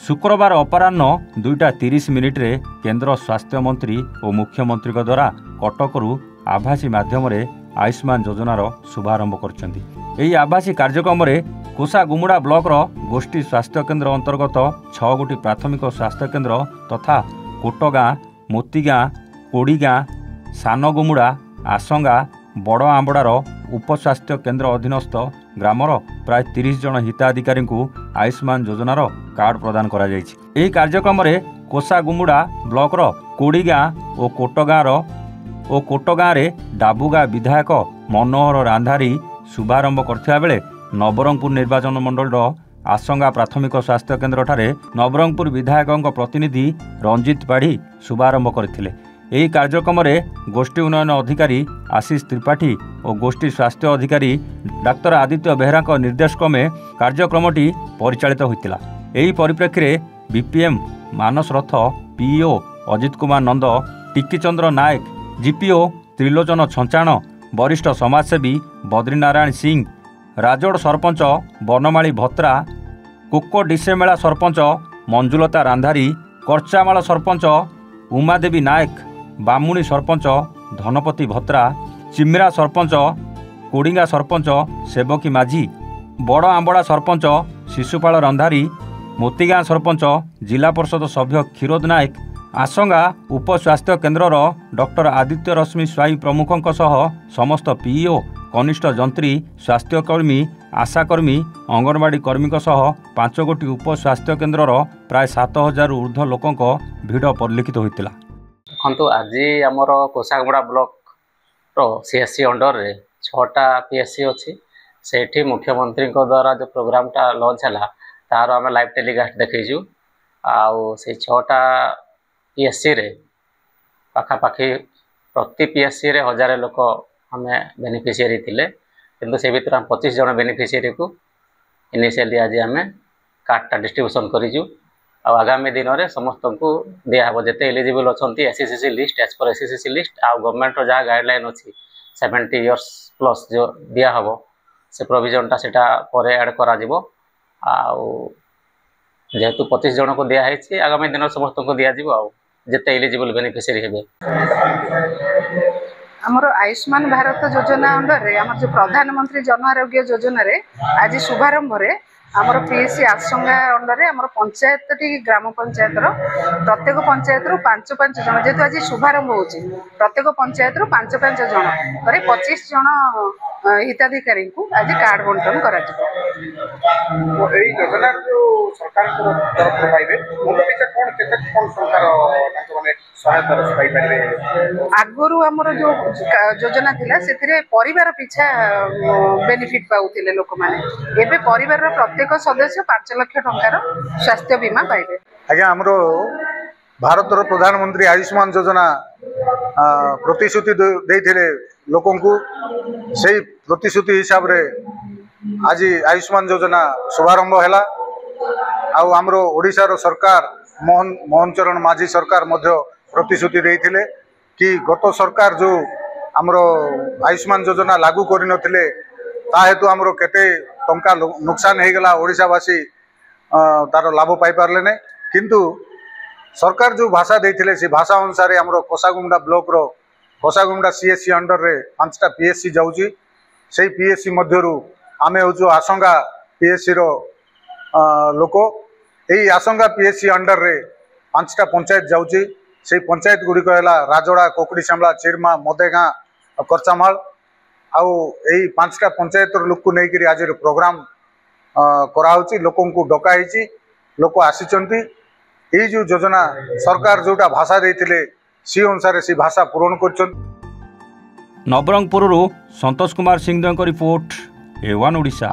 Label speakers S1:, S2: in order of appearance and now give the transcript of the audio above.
S1: शुक्रवार अपराह्न 2:30 रे केंद्र स्वास्थ्य मंत्री और मुख्यमंत्री द्वारा कटकरू आभासी माध्यम आयुष्मान योजनार शुभारंभ कर आभासी कार्यक्रम कोसागुमुड़ा ब्लॉकर गोष्ठी स्वास्थ्य केन्द्र अंतर्गत 6 गोटी प्राथमिक स्वास्थ्य केन्द्र तथा कोटगाँ मोतीगाँ कोड़ीगाँ सानगुमुड़ा आसंगा बड़ आंबड़ार उपस्वास्थ्य केन्द्र अधीनस्थ ग्रामर प्राय 30 जन हिताधिकारी को आयुष्मान योजनार कार्ड प्रदान करा जायछि। एही कार्यक्रम रे कोसागुमुड़ा ब्लॉकर कोड़ीगाँ और कोटगाँ रे डाबुगा विधायक मनोहर रांधारी शुभारंभ करथिबा बेले नवरंगपुर निर्वाचन मंडल आसंगा प्राथमिक स्वास्थ्य केन्द्र ठारे नवरंगपुर विधायकों प्रतिनिधि रंजित पाढ़ी शुभारंभ करथिले। एही कार्यक्रम में गोष्ठी उन्नयन अधिकारी आशीष त्रिपाठी और गोष्ठी स्वास्थ्य अधिकारी डाक्तर आदित्य बेहरा निर्देश क्रमे कार्यक्रमटी परिचालित होता। एही परिप्रेक्षी में बीपीएम मानस रथ, पीओ अजित कुमार नंद, टिकीचंद्र नायक, जीपीओ त्रिलोचन छंचाण, वरिष्ठ समाजसेवी बद्रीनारायण सिंह, राजोड़ सरपंच बनमाली भत्रा, कोको डिसेमेला सरपंच मंजुलता रांधारी, करचामाल सरपंच उमादेवी नायक, बामुणी सरपंच धनपति भत्रा, चिमरा सरपंच, कोड़ीगा सरपंच सेवकी माझी, बड़ आंबड़ा सरपंच शिशुपाल रंधारी, मोतीगाँ सरपंच जिला परिषद सभ्य क्षीरोद नायक, आसंगा उपस्वास्थ्य केन्द्रर डॉक्टर आदित्य रश्मि स्वाई प्रमुखों सह समस्त पीओ, कनिष्ठ जंत्री, स्वास्थ्यकर्मी, आशाकर्मी, अंगनवाड़ी कर्मी सह 5 गोटी उपस्वास्थ्य केन्द्रर प्राय 7000 ऊर्ध्व लोकों भिड़ परिलक्षित होता।
S2: देखो आज आमर कोसागुड़ा ब्लॉक सीएससी अंडर रे 6टा पीएससी अच्छी से मुख्यमंत्री द्वारा जो प्रोग्रामटा लॉन्च है तार आम लाइव टेलीकास्ट देखीचु। आउ से 6टा पीएससी रे पाखापाखि प्रति पीएससी रे 1000 लोक आम बेनिफिशियरी थिले, किंतु से भीतर 25 जन बेनिफिशियरी को इनिशियली आज आम कार्डटा डिस्ट्रीब्यूशन करूँ। आगामी दिन में समस्त को दिहब जिते एलिजिबल अच्छा SCC list as per SCC list आ गवर्नमेंट जहाँ गाइडलाइन अच्छी 70 इयर्स प्लस जो दिहब से प्रोविजनटा सेटा परे ऐड करा जेहेतु 25 जन को दिखाई आगामी दिन समस्त को दिज्व जिते एलिजिबल बेनिफिशियरी हेबे।
S3: आमर आयुष्मान भारत योजना अंडर रे आमर जो प्रधानमंत्री जन आरोग्य योजना रे आज शुभारंभ रे आमर पीएससी आसंगा अंडर रे आमर पंचायत ग्राम पंचायत प्रत्येक पंचायत रु 5-5 जन जेहेतु आज शुभारंभ होची प्रत्येक पंचायत रु 5-5 जन पर 25 जन हिताधिकारी को आज कार्ड बंटन करा जिवो।
S4: एई योजना जो सरकार को तरफ पाइबे मुंडो पिछा कोन केते कोन सरकार तांको माने सहायता पाइ पाइबे।
S3: आगुरु आमर जो योजना थिला सेथिरे परिवार पिछा बेनिफिट पाउथिले लोक माने एबे परिवार रो प्रत्येक सदस्य 5 लाख टंकार स्वास्थ्य बीमा पाइबे।
S4: आज्ञा हमरो भारत रो प्रधानमंत्री आयुष्मान योजना प्रतिश्रुति देइथिले लोकों को सही प्रतिश्रुति हिसाब रे आज आयुष्मान योजना शुभारंभ है। आमर ओडिशा रो सरकार मोहन चरण माझी सरकार मध्य प्रतिश्रुति देइथिले कि गत सरकार जो आमर आयुष्मान योजना लागू करि नथिले ता हेतु आमर केते टंका नुकसान हो गला ओडिशावासी तार लाभ पाई पारले ने, किंतु सरकार जो भाषा देइथिले से भाषा अनुसार आमर कोसागुमुड़ा ब्लॉक रो कोसागुमुड़ा सीएससी अंडर रे 5टा पीएससी जाउची। से पीएससी मध्यरु आमे होचु आसंगा पीएससी रो लोक। एई आसंगा पीएससी अंडर रे 5टा पंचायत जाउची। से पंचायत गुड़िक है राजोड़ा, कोकड़ी श्यामला, चिरमा, मोदेगाँ, करचामाल। आउ यही 5टा पंचायत लोक को लेकर आज प्रोग्राम कराऊँच लोकों को डकाई लोक आसीचंती। यही जो योजना सरकार जोटा भाषा देते सी अनुसार सी भाषा पूरण कर।
S1: Nabarangpur Santosh Kumar Singh report A1 Odisha.